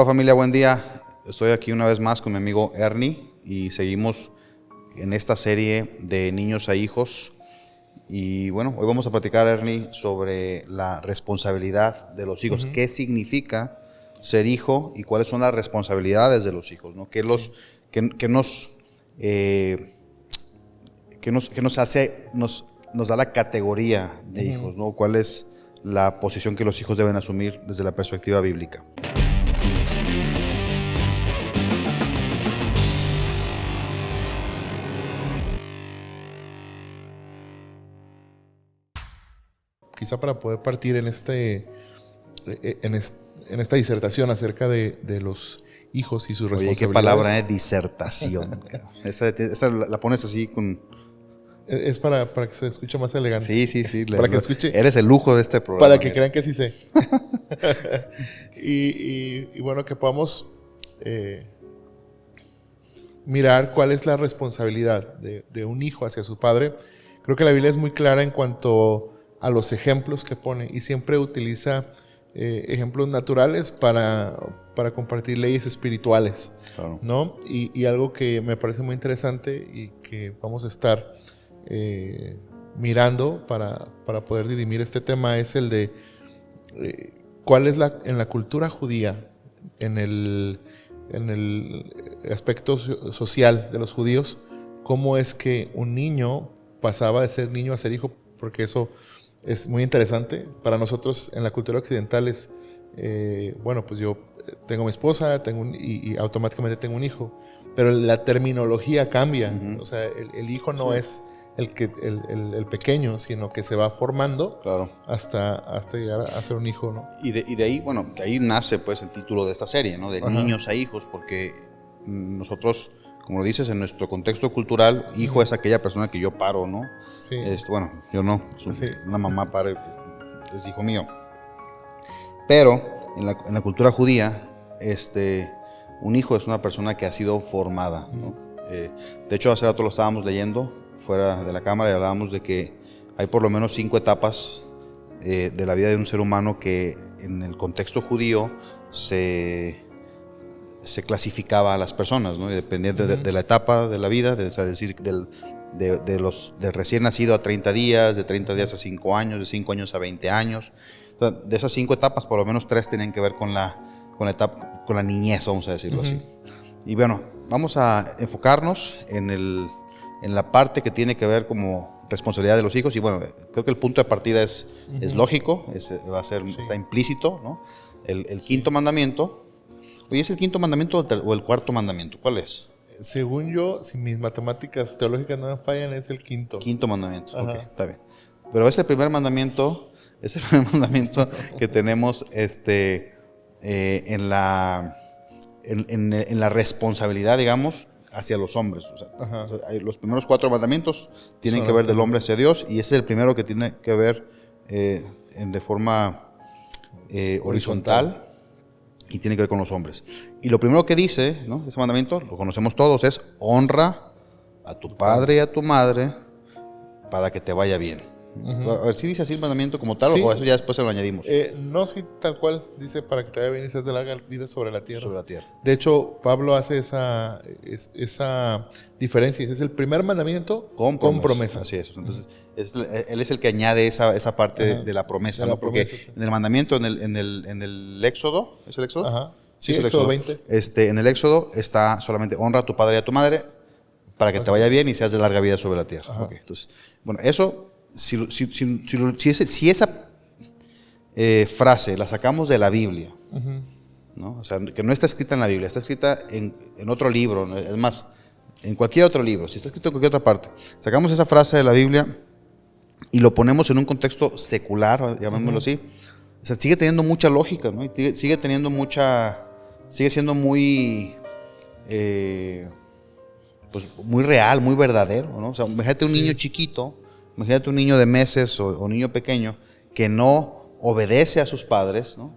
Hola familia, buen día. Estoy aquí una vez más con mi amigo Ernie y seguimos en esta serie de niños a hijos. Y bueno, hoy vamos a platicar, Ernie, sobre la responsabilidad de los hijos. ¿Qué significa ser hijo y cuáles son las responsabilidades de los hijos, ¿no? ¿Qué nos hace, nos da la categoría de hijos, ¿no? ¿Cuál es la posición que los hijos deben asumir desde la perspectiva bíblica? Quizá para poder partir en esta disertación acerca de los hijos y sus Oye, responsabilidades. qué palabra, disertación. esa la pones así con... Es para que se escuche más elegante. Sí. Para que escuche. Eres el lujo de este programa. Para que crean que sí sé. y bueno, que podamos mirar cuál es la responsabilidad de un hijo hacia su padre. Creo que la Biblia es muy clara en cuanto a los ejemplos que pone y siempre utiliza ejemplos naturales para compartir leyes espirituales, Claro. ¿no? Y algo que me parece muy interesante y que vamos a estar mirando para poder dirimir este tema es el de cuál es en la cultura judía, en el aspecto social de los judíos, cómo es que un niño pasaba de ser niño a ser hijo, porque eso es muy interesante. Para nosotros en la cultura occidental es, bueno, pues yo tengo mi esposa y automáticamente tengo un hijo, pero la terminología cambia. O sea, el hijo no es el pequeño, sino que se va formando, Claro. hasta llegar a ser un hijo, ¿no? Y de ahí, bueno, de ahí nace pues el título de esta serie, ¿no? De niños a hijos, porque nosotros, como lo dices, en nuestro contexto cultural, hijo es aquella persona que yo paro, ¿no? Sí. Bueno, yo no, Sí. una mamá para, es hijo mío. Pero en la cultura judía, un hijo es una persona que ha sido formada, ¿no? De hecho, hace rato lo estábamos leyendo fuera de la cámara y hablábamos de que hay por lo menos 5 etapas de la vida de un ser humano que en el contexto judío se clasificaba a las personas, ¿no? Y dependiendo de la etapa de la vida, es decir, de recién nacido a 30 días, de 30 días a 5 años, de 5 años a 20 años. Entonces, de esas 5 etapas, por lo menos 3 tienen que ver con la niñez, vamos a decirlo así. Y bueno, vamos a enfocarnos en la parte que tiene que ver como responsabilidad de los hijos. Y bueno, creo que el punto de partida es lógico, está implícito, ¿no? El quinto mandamiento. Oye, ¿es el quinto mandamiento o el cuarto mandamiento? ¿Cuál es? Según yo, si mis matemáticas teológicas no me fallan, es el quinto. Quinto mandamiento, Ajá. ok, está bien. Pero es el primer mandamiento que tenemos en la responsabilidad, digamos, hacia los hombres. O sea, los primeros 4 mandamientos tienen que ver del hombre hacia Dios, y ese es el primero que tiene que ver de forma horizontal. Y tiene que ver con los hombres. Y lo primero que dice, ¿no?, ese mandamiento, lo conocemos todos, es honra a tu padre y a tu madre para que te vaya bien. A ver, ¿sí dice así el mandamiento como tal, o eso ya después se lo añadimos? No, sí, tal cual. Dice, para que te vaya bien y seas de larga vida sobre la tierra. Sobre la tierra. De hecho, Pablo hace esa diferencia. Es el primer mandamiento con promesa. Así es. Entonces, él es el que añade esa parte de la promesa, ¿no? Porque en el mandamiento, en el Éxodo, ¿es el Éxodo? Ajá. Sí, Sí, es el Éxodo Éxodo 20. En el Éxodo está solamente honra a tu padre y a tu madre para que te vaya bien y seas de larga vida sobre la tierra. Okay. Entonces, bueno, eso, si esa frase la sacamos de la Biblia, ¿no? O sea, que no está escrita en la Biblia, está escrita en otro libro, ¿no? Es más, en cualquier otro libro, si está escrito en cualquier otra parte, sacamos esa frase de la Biblia y lo ponemos en un contexto secular, llamémoslo así, o sea, sigue teniendo mucha lógica, ¿no? Y sigue siendo muy, pues muy real, muy verdadero, ¿no? O sea, imagínate un niño chiquito, imagínate un niño de meses o niño pequeño que no obedece a sus padres, ¿no?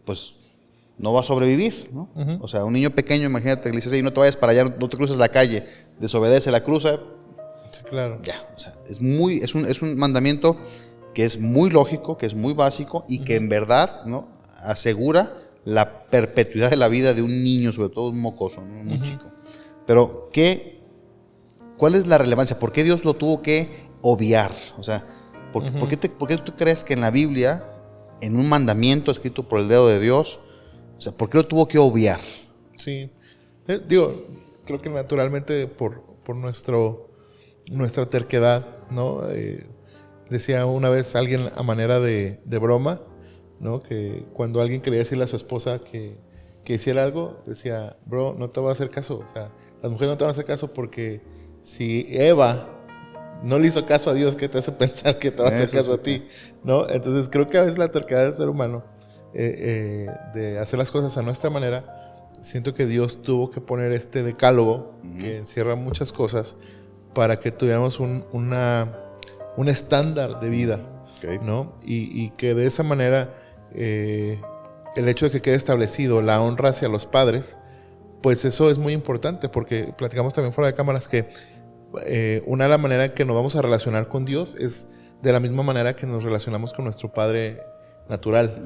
Pues no va a sobrevivir, ¿no? O sea, un niño pequeño, imagínate, le dices, hey, no te vayas para allá, no te cruces la calle, desobedece, la cruza. Sí, claro. Ya, o sea, es un mandamiento que es muy lógico, que es muy básico y que en verdad, ¿no?, asegura la perpetuidad de la vida de un niño, sobre todo un mocoso, ¿no? Muy chico. Pero, ¿cuál es la relevancia? ¿Por qué Dios lo tuvo que obviar? O sea, ¿por qué tú crees que en la Biblia, en un mandamiento escrito por el dedo de Dios, o sea, ¿por qué lo tuvo que obviar? Sí. Creo que naturalmente por nuestra terquedad, ¿no? Decía una vez alguien a manera de broma, ¿no? Que cuando alguien quería decirle a su esposa que hiciera algo, decía, bro, no te voy a hacer caso. O sea, las mujeres no te van a hacer caso porque si Eva no le hizo caso a Dios, ¿qué te hace pensar que te va a hacer caso a ti? ¿No? Entonces creo que a veces la terquedad del ser humano de hacer las cosas a nuestra manera, siento que Dios tuvo que poner este decálogo que encierra muchas cosas para que tuviéramos un estándar de vida, ¿no? Y que de esa manera el hecho de que quede establecido la honra hacia los padres, pues eso es muy importante, porque platicamos también fuera de cámaras que una de las maneras que nos vamos a relacionar con Dios es de la misma manera que nos relacionamos con nuestro Padre natural.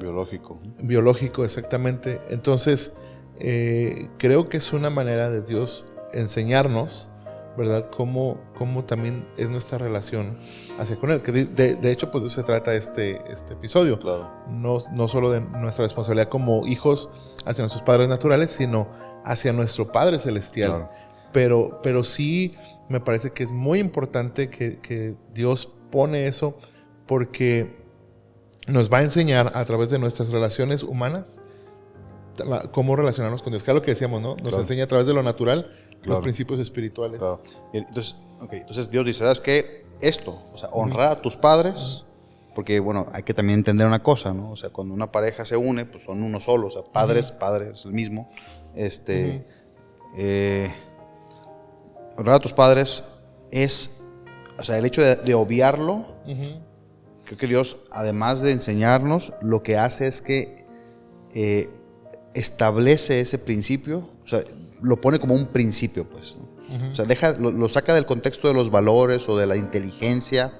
Biológico, exactamente. Entonces, creo que es una manera de Dios enseñarnos, ¿verdad? Cómo también es nuestra relación hacia con Él. Que de hecho, pues de eso se trata este episodio. Claro. No solo de nuestra responsabilidad como hijos hacia nuestros padres naturales, sino hacia nuestro Padre celestial. Claro. Pero sí me parece que es muy importante que Dios pone eso, porque nos va a enseñar a través de nuestras relaciones humanas cómo relacionarnos con Dios. Claro, lo que decíamos, ¿no? Nos enseña a través de lo natural los principios espirituales. Claro. Entonces Dios dice, ¿sabes qué? Esto, o sea, honrar a tus padres, porque, bueno, hay que también entender una cosa, ¿no? O sea, cuando una pareja se une, pues son uno solo, o sea, padres, el mismo. Honrar a tus padres es, o sea, el hecho de obviarlo, creo que Dios, además de enseñarnos, lo que hace es que establece ese principio, o sea, lo pone como un principio, pues, ¿no? O sea, lo saca del contexto de los valores o de la inteligencia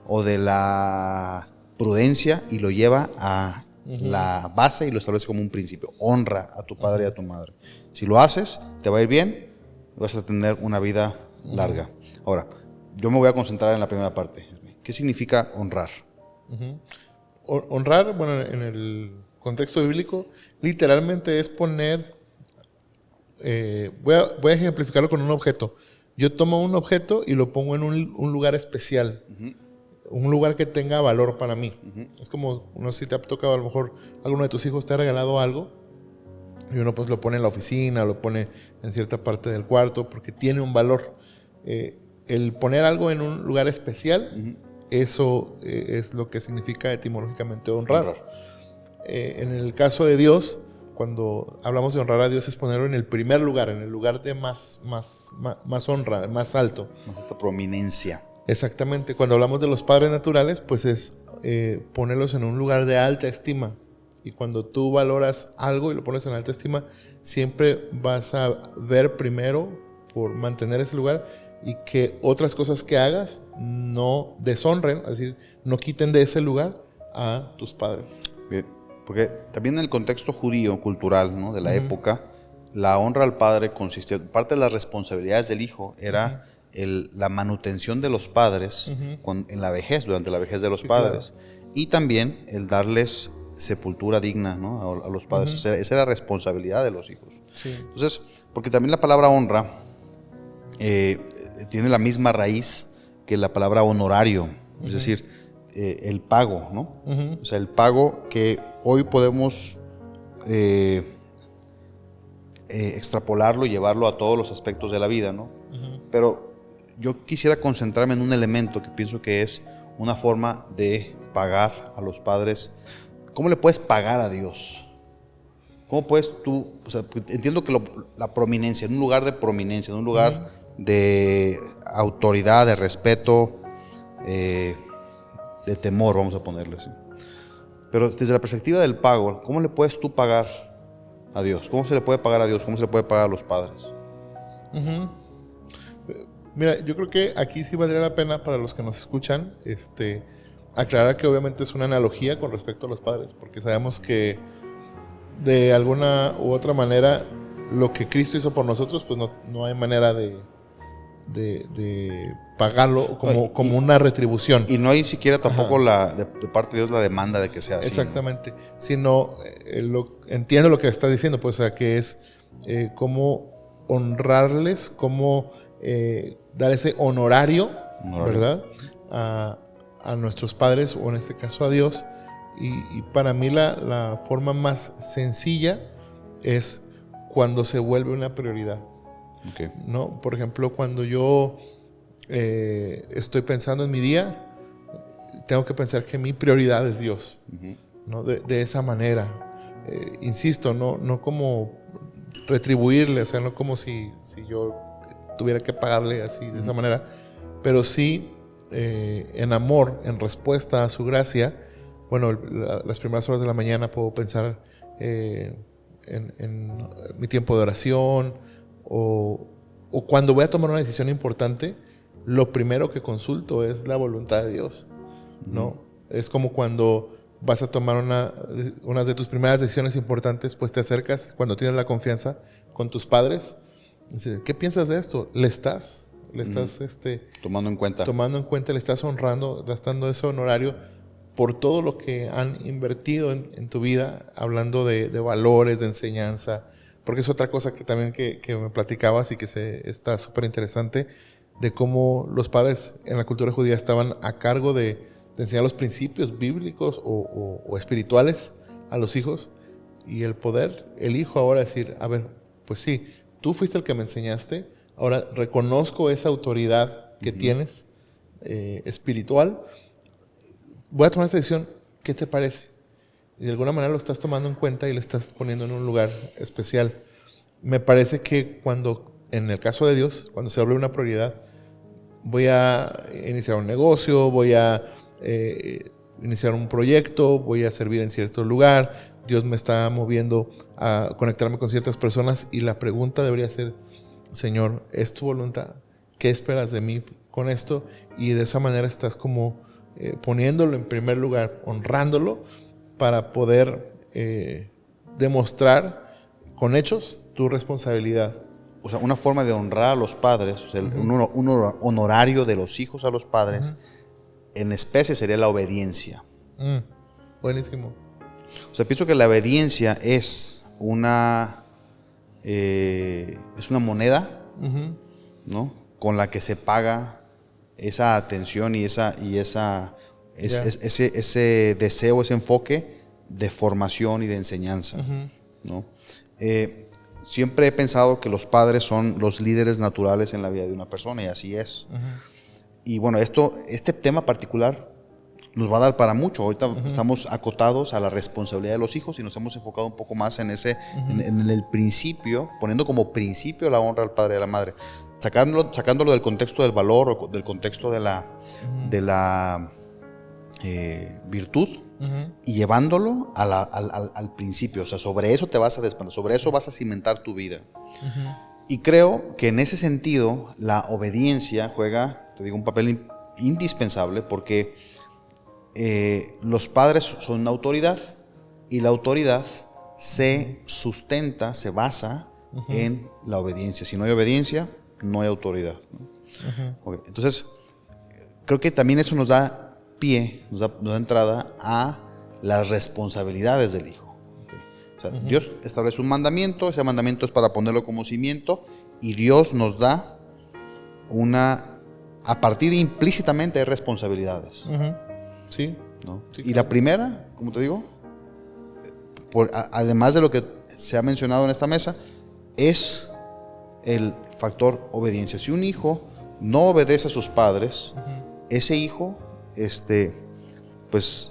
o de la prudencia y lo lleva a la base y lo establece como un principio. Honra a tu padre y a tu madre. Si lo haces, te va a ir bien y vas a tener una vida larga. Ahora, yo me voy a concentrar en la primera parte. ¿Qué significa honrar? Honrar, bueno, en el contexto bíblico, literalmente es poner... voy a ejemplificarlo con un objeto. Yo tomo un objeto y lo pongo en un lugar especial. Un lugar que tenga valor para mí. Es como, no sé si te ha tocado, a lo mejor alguno de tus hijos te ha regalado algo y uno pues lo pone en la oficina, lo pone en cierta parte del cuarto porque tiene un valor. El poner algo en un lugar especial, eso es lo que significa etimológicamente honrar. En el caso de Dios, cuando hablamos de honrar a Dios, es ponerlo en el primer lugar, en el lugar de más honra, más alto. Más alta prominencia. Exactamente. Cuando hablamos de los padres naturales, pues es ponerlos en un lugar de alta estima. Y cuando tú valoras algo y lo pones en alta estima, siempre vas a ver primero por mantener ese lugar y que otras cosas que hagas no deshonren, es decir, no quiten de ese lugar a tus padres. Bien. Porque también en el contexto judío, cultural, ¿no? De la época, la honra al padre consistía, parte de las responsabilidades del hijo era la manutención de los padres en la vejez, durante la vejez de los padres. Claro. Y también el darles sepultura digna, ¿no? a los padres. Esa era la responsabilidad de los hijos. Sí. Entonces, porque también la palabra honra tiene la misma raíz que la palabra honorario, es decir, el pago, ¿no? O sea, el pago que hoy podemos extrapolarlo y llevarlo a todos los aspectos de la vida, ¿no? Pero yo quisiera concentrarme en un elemento que pienso que es una forma de pagar a los padres. ¿Cómo le puedes pagar a Dios? ¿Cómo puedes tú? O sea, entiendo que la prominencia, en un lugar de prominencia, en un lugar de autoridad, de respeto, de temor, vamos a ponerle así. Pero desde la perspectiva del pago, ¿cómo le puedes tú pagar a Dios? ¿Cómo se le puede pagar a Dios? ¿Cómo se le puede pagar a los padres? Mira, yo creo que aquí sí valdría la pena para los que nos escuchan aclarar que obviamente es una analogía con respecto a los padres, porque sabemos que de alguna u otra manera, lo que Cristo hizo por nosotros, pues no hay manera de pagarlo como una retribución. Y no hay siquiera tampoco de parte de Dios la demanda de que sea así. Exactamente. ¿No? Sino, entiendo lo que estás diciendo, pues, o sea, que es cómo honrarles, cómo dar ese honorario, ¿verdad? A nuestros padres, o en este caso a Dios. Y para mí la forma más sencilla es cuando se vuelve una prioridad. Okay. ¿No? Por ejemplo, cuando yo estoy pensando en mi día, tengo que pensar que mi prioridad es Dios. Uh-huh. ¿No? De esa manera. Insisto, no como retribuirle, o sea, no como si yo tuviera que pagarle así, de esa manera, pero sí en amor, en respuesta a su gracia. Bueno, las primeras horas de la mañana puedo pensar en mi tiempo de oración, o cuando voy a tomar una decisión importante, lo primero que consulto es la voluntad de Dios, ¿no? Uh-huh. Es como cuando vas a tomar una de tus primeras decisiones importantes, pues te acercas, cuando tienes la confianza con tus padres, dices, ¿qué piensas de esto? ¿Le estás tomando en cuenta, le estás honrando, gastando ese honorario por todo lo que han invertido en tu vida, hablando de valores, de enseñanza? Porque es otra cosa que también que me platicabas y que está súper interesante, de cómo los padres en la cultura judía estaban a cargo de enseñar los principios bíblicos o espirituales a los hijos, y el hijo ahora decir, a ver, pues sí, tú fuiste el que me enseñaste, ahora reconozco esa autoridad que tienes espiritual, voy a tomar esta decisión, ¿qué te parece? Y de alguna manera lo estás tomando en cuenta y lo estás poniendo en un lugar especial. Me parece que en el caso de Dios, cuando se habla de una prioridad, voy a iniciar un negocio, voy a iniciar un proyecto, voy a servir en cierto lugar, Dios me está moviendo a conectarme con ciertas personas, y la pregunta debería ser, Señor, ¿es tu voluntad? ¿Qué esperas de mí con esto? Y de esa manera estás como poniéndolo en primer lugar, honrándolo, para poder demostrar con hechos tu responsabilidad. O sea, una forma de honrar a los padres, o sea, un honorario de los hijos a los padres, en especie sería la obediencia. Buenísimo. O sea, pienso que la obediencia es una moneda, ¿no? Con la que se paga esa atención y ese deseo, ese enfoque de formación y de enseñanza, ¿no? Siempre he pensado que los padres son los líderes naturales en la vida de una persona, y así es. Y bueno, este tema particular nos va a dar para mucho. Ahorita estamos acotados a la responsabilidad de los hijos y nos hemos enfocado un poco más en en el principio, poniendo como principio la honra al padre y a la madre, sacándolo del contexto del valor o del contexto de la virtud, y llevándolo al principio. O sea, sobre eso te vas a desprender, sobre eso vas a cimentar tu vida. Y creo que en ese sentido la obediencia juega, te digo, un papel indispensable, porque los padres son una autoridad, y la autoridad se sustenta, se basa en la obediencia. Si no hay obediencia, no hay autoridad, ¿no? Okay. Entonces, creo que también eso nos da pie, nos da entrada a las responsabilidades del hijo. Okay. O sea, Dios establece un mandamiento, ese mandamiento es para ponerlo como cimiento, y Dios nos da a partir de implícitamente hay responsabilidades. Sí. ¿No? Sí, y la primera, como te digo, además de lo que se ha mencionado en esta mesa, es el factor obediencia. Si un hijo no obedece a sus padres, ese hijo, pues,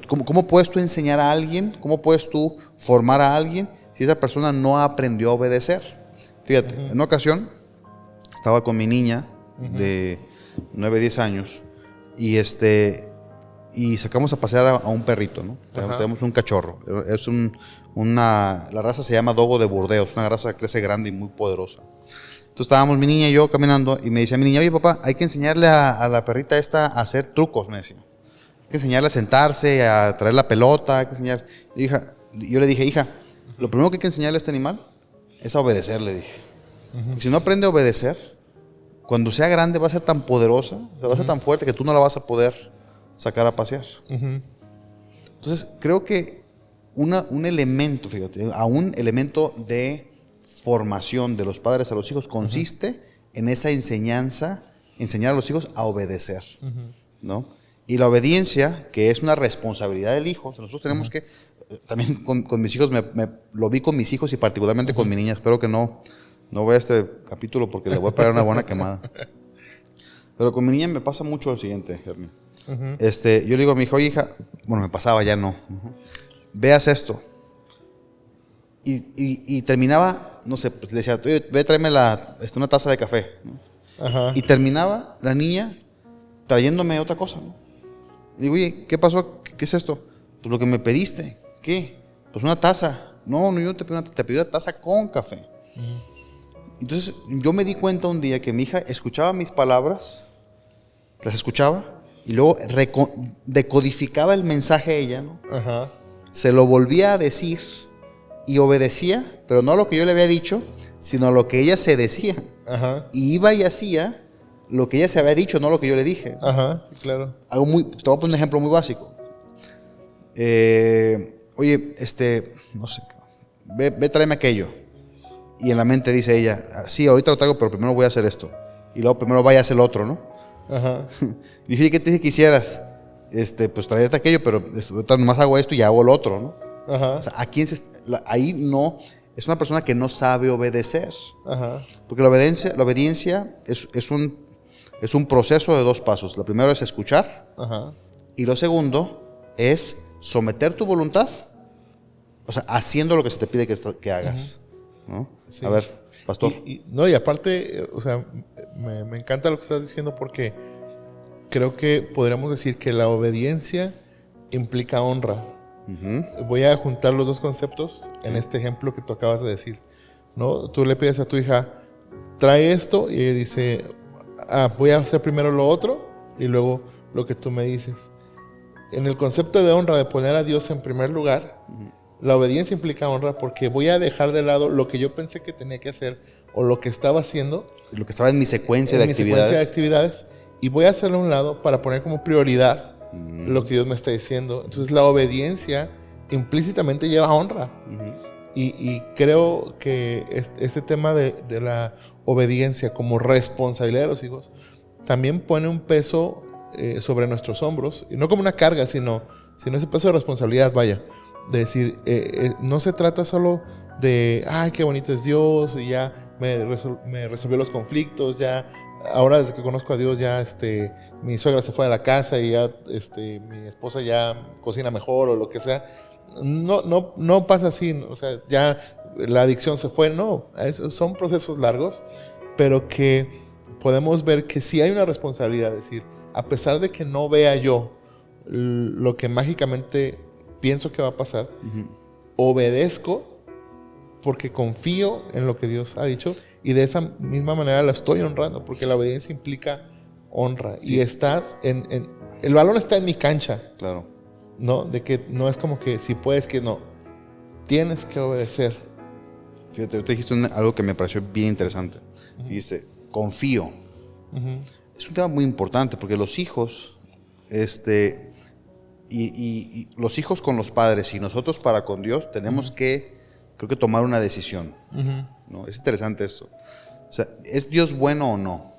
¿cómo puedes tú enseñar a alguien? ¿Cómo puedes tú formar a alguien si esa persona no aprendió a obedecer? Fíjate, en una ocasión estaba con mi niña de 9, 10 años, y sacamos a pasear a un perrito, ¿no? Tenemos un cachorro. Es la raza se llama Dogo de Burdeos, una raza que crece grande y muy poderosa. Entonces estábamos mi niña y yo caminando, y me decía mi niña, oye papá, hay que enseñarle a la perrita esta a hacer trucos, me decía. Hay que enseñarle a sentarse, a traer la pelota, hay que enseñar. Y dije, yo le dije, hija, lo primero que hay que enseñarle a este animal es a obedecer, le dije. Porque si no aprende a obedecer, cuando sea grande va a ser tan poderosa, va a ser tan fuerte que tú no la vas a poder sacar a pasear. Entonces, creo que un elemento, fíjate, a un elemento de formación de los padres a los hijos consiste en esa enseñanza, enseñar a los hijos a obedecer, ¿no? Y la obediencia, que es una responsabilidad del hijo, o sea, nosotros tenemos que, también con mis hijos, lo vi con mis hijos y particularmente con mi niña, espero que no vea este capítulo porque le voy a pegar una buena quemada. Pero con mi niña me pasa mucho lo siguiente, Hermín. Yo le digo a mi hija, oye, hija, bueno, me pasaba, ya no. Veas esto. Y terminaba, no sé, pues le decía, oye, ve, tráeme una taza de café, ¿no? Y terminaba la niña trayéndome otra cosa, ¿no? Y digo, oye, ¿qué pasó? ¿Qué es esto? Pues lo que me pediste. ¿Qué? Pues una taza. No, yo no te pedí una taza, te pedí una taza con café. Entonces, yo me di cuenta un día que mi hija escuchaba mis palabras, las escuchaba, y luego decodificaba el mensaje a ella, ¿no? Se lo volvía a decir y obedecía, pero no a lo que yo le había dicho, sino a lo que ella se decía. Y iba y hacía lo que ella se había dicho, no lo que yo le dije. Sí, claro. Te voy a poner un ejemplo muy básico. Oye, no sé, ve, tráeme aquello. Y en la mente dice ella, sí, ahorita lo traigo, pero primero voy a hacer esto. Y luego primero vaya a hacer el otro, ¿no? Y dije, ¿qué te dije que hicieras? Pues traerte aquello, pero ahorita nomás hago esto y hago el otro, ¿no? O sea, ahí no, es una persona que no sabe obedecer. Porque la obediencia es un proceso de 2 pasos. Lo primero es escuchar. Y lo segundo es someter tu voluntad, o sea, haciendo lo que se te pide que hagas. ¿No? Sí. A ver, pastor. Y aparte, o sea, me encanta lo que estás diciendo porque creo que podríamos decir que la obediencia implica honra. Voy a juntar los 2 conceptos en este ejemplo que tú acabas de decir, ¿no? Tú le pides a tu hija, trae esto, y ella dice, voy a hacer primero lo otro y luego lo que tú me dices. En el concepto de honra, de poner a Dios en primer lugar, la obediencia implica honra porque voy a dejar de lado lo que yo pensé que tenía que hacer o lo que estaba haciendo. Lo que estaba en mi secuencia de actividades. Y voy a hacerlo a un lado para poner como prioridad lo que Dios me está diciendo. Entonces la obediencia implícitamente lleva honra. Y creo que este tema de la obediencia como responsabilidad de los hijos también pone un peso sobre nuestros hombros, y no como una carga, sino ese peso de responsabilidad, vaya. De decir, no se trata solo de, ay, qué bonito es Dios, y ya me resolvió los conflictos, ya, ahora desde que conozco a Dios, ya mi suegra se fue a la casa y ya mi esposa ya cocina mejor o lo que sea. No pasa así, o sea, ya la adicción se fue, no, son procesos largos, pero que podemos ver que sí hay una responsabilidad, es decir, a pesar de que no vea yo lo que mágicamente pienso que va a pasar, obedezco porque confío en lo que Dios ha dicho, y de esa misma manera la estoy honrando, porque la obediencia implica honra. Sí. Y estás el balón está en mi cancha. Claro. ¿No? De que no es como que si puedes, que no. Tienes que obedecer. Fíjate, te dijiste algo que me pareció bien interesante. Dice, confío. Es un tema muy importante porque los hijos, y los hijos con los padres y nosotros para con Dios tenemos que, creo que, tomar una decisión. ¿No? Es interesante esto. O sea, ¿es Dios bueno o no?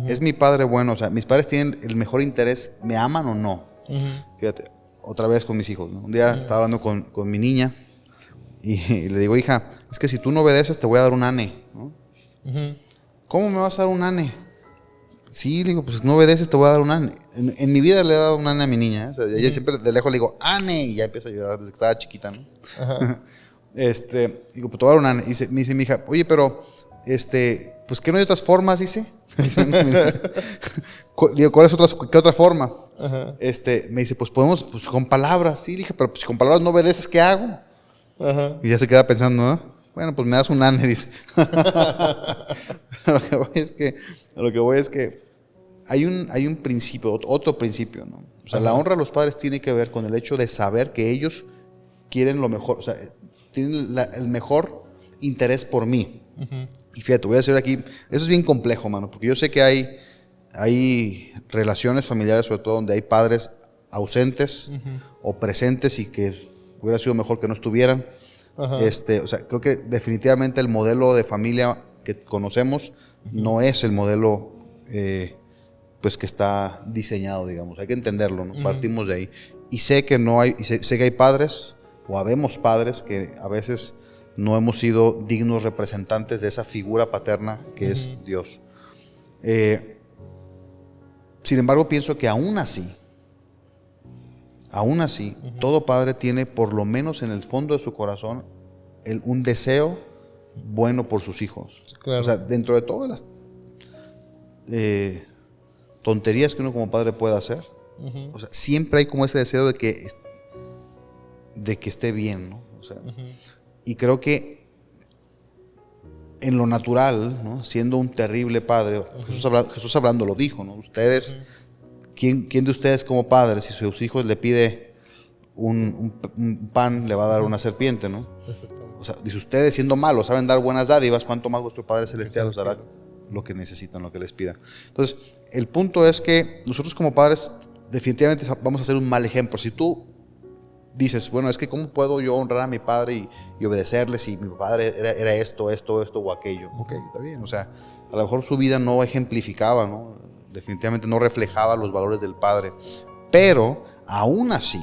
¿Es mi padre bueno? O sea, ¿mis padres tienen el mejor interés? ¿Me aman o no? Fíjate, otra vez con mis hijos, ¿no? Un día estaba hablando con mi niña y le digo, hija, es que si tú no obedeces te voy a dar un ane, ¿no? ¿Cómo me vas a dar un ane? Sí, le digo, pues no obedeces, te voy a dar un ane. En mi vida le he dado un ane a mi niña, ¿eh? O sea, ella siempre de lejos le digo, ane, y ya empieza a llorar desde que estaba chiquita, ¿no? Digo, pues te voy a dar un ane. Y me dice mi hija, oye, pero, pues ¿qué no hay otras formas? Dice. Digo, ¿qué otra forma? Me dice, pues podemos, pues con palabras. Sí, le dije, pero pues si con palabras no obedeces, ¿qué hago? Y ya se queda pensando, ¿no? Bueno, pues me das un ane, dice. A lo que voy es que hay un principio, otro principio, ¿no? O sea, la honra a los padres tiene que ver con el hecho de saber que ellos quieren lo mejor, o sea, tienen el mejor interés por mí. Uh-huh. Y fíjate, voy a decir aquí, eso es bien complejo, mano, porque yo sé que hay relaciones familiares, sobre todo donde hay padres ausentes Uh-huh. o presentes y que hubiera sido mejor que no estuvieran. Uh-huh. O sea, creo que definitivamente el modelo de familia que conocemos no es el modelo pues que está diseñado, digamos. Hay que entenderlo, ¿no? Partimos de ahí. Y sé que sé que hay padres, o habemos padres que a veces no hemos sido dignos representantes de esa figura paterna que es Dios. Sin embargo, pienso que aún así, todo padre tiene, por lo menos en el fondo de su corazón, un deseo bueno por sus hijos. Claro. O sea, dentro de todas las tonterías que uno como padre puede hacer, o sea, siempre hay como ese deseo de que esté bien, ¿no? O sea, y creo que en lo natural, ¿no? Siendo un terrible padre, Jesús hablando lo dijo, ¿no? Ustedes, ¿quién de ustedes como padres, si sus hijos le pide un pan, le va a dar una serpiente, ¿no? O sea, dice, ustedes siendo malos saben dar buenas dádivas, ¿cuánto más vuestro Padre Celestial os dará lo que necesitan, lo que les pida? Entonces, el punto es que nosotros como padres definitivamente vamos a ser un mal ejemplo. Si tú dices, bueno, es que ¿cómo puedo yo honrar a mi padre y obedecerle si mi padre era esto o aquello? Ok, está bien. O sea, a lo mejor su vida no ejemplificaba, ¿no? Definitivamente no reflejaba los valores del padre. Pero, aún así,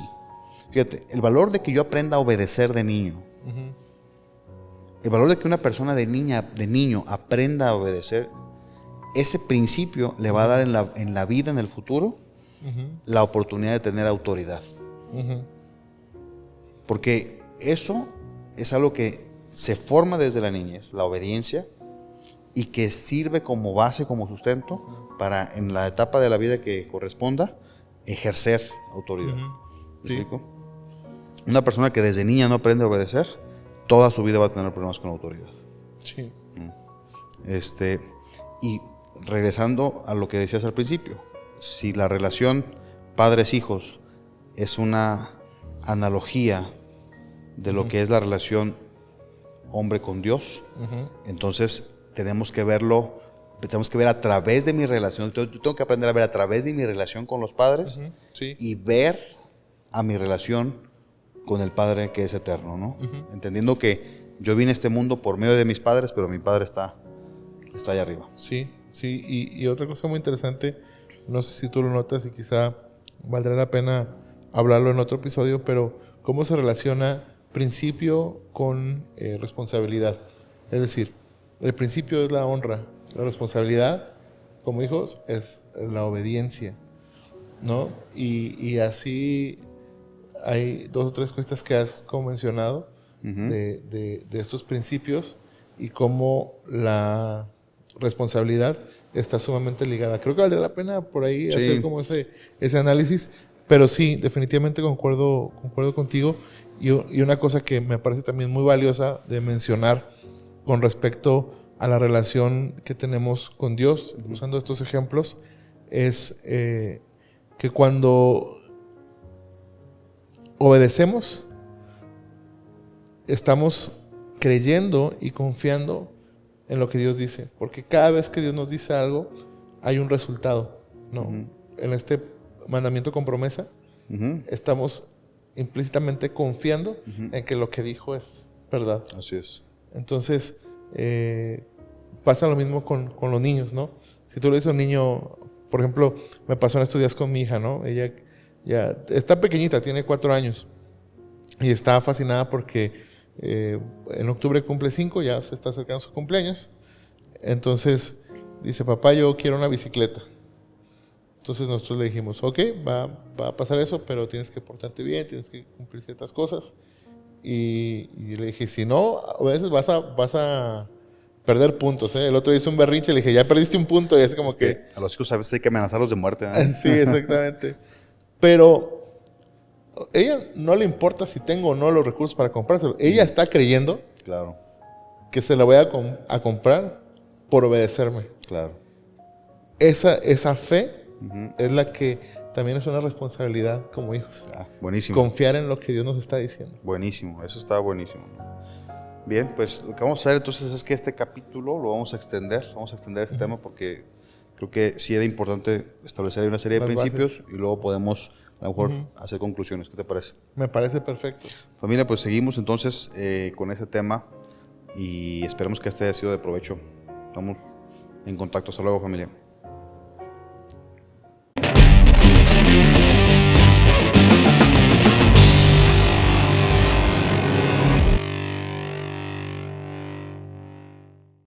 fíjate, el valor de que yo aprenda a obedecer de niño, el valor de que una persona de niño aprenda a obedecer, ese principio le va a dar en la vida, en el futuro, la oportunidad de tener autoridad. Porque eso es algo que se forma desde la niñez, la obediencia, y que sirve como base, como sustento, para en la etapa de la vida que corresponda, ejercer autoridad. ¿Me explico? Una persona que desde niña no aprende a obedecer, toda su vida va a tener problemas con la autoridad. Sí. Y regresando a lo que decías al principio, si la relación padres-hijos es una analogía de lo que es la relación hombre con Dios, entonces tenemos que ver a través de mi relación. Yo tengo que aprender a ver a través de mi relación con los padres y ver a mi relación con el Padre que es eterno, ¿no? Entendiendo que yo vine a este mundo por medio de mis padres, pero mi Padre está allá arriba. Sí. Y otra cosa muy interesante, no sé si tú lo notas y quizá valdrá la pena hablarlo en otro episodio, pero cómo se relaciona principio con responsabilidad. Es decir, el principio es la honra, la responsabilidad como hijos es la obediencia, ¿no? Y así hay 2 o 3 cositas que has como mencionado de estos principios y cómo la responsabilidad está sumamente ligada. Creo que valdría la pena por ahí hacer como ese análisis, pero sí, definitivamente concuerdo contigo. Y una cosa que me parece también muy valiosa de mencionar con respecto a la relación que tenemos con Dios, usando estos ejemplos, es que cuando obedecemos, estamos creyendo y confiando en lo que Dios dice, porque cada vez que Dios nos dice algo, hay un resultado, ¿no? En este mandamiento con promesa, estamos implícitamente confiando en que lo que dijo es verdad. Así es. Entonces, pasa lo mismo con los niños, ¿no? Si tú le dices a un niño, por ejemplo, me pasó en estos días con mi hija, ¿no? Ella ya está pequeñita, tiene 4 años y está fascinada porque en octubre cumple 5, ya se está acercando su cumpleaños. Entonces dice, papá, yo quiero una bicicleta. Entonces nosotros le dijimos, ok, va a pasar eso, pero tienes que portarte bien, tienes que cumplir ciertas cosas. Y le dije, si no, a veces vas a perder puntos, ¿eh? El otro día hizo un berrinche, le dije, ya perdiste un punto. Y así como que a los hijos a veces hay que amenazarlos de muerte, ¿eh? Sí, exactamente. Pero a ella no le importa si tengo o no los recursos para comprárselo. Ella está creyendo que se la voy a comprar por obedecerme. Claro. Esa fe es la que también es una responsabilidad como hijos. Buenísimo. Confiar en lo que Dios nos está diciendo. Buenísimo, eso está buenísimo. Bien, pues lo que vamos a hacer entonces es que este capítulo lo vamos a extender este tema porque creo que sí era importante establecer ahí una serie de Las principios bases. y luego podemos a lo mejor hacer conclusiones. ¿Qué te parece? Me parece perfecto. Familia, pues seguimos entonces con ese tema y esperemos que este haya sido de provecho. Estamos en contacto. Hasta luego, familia.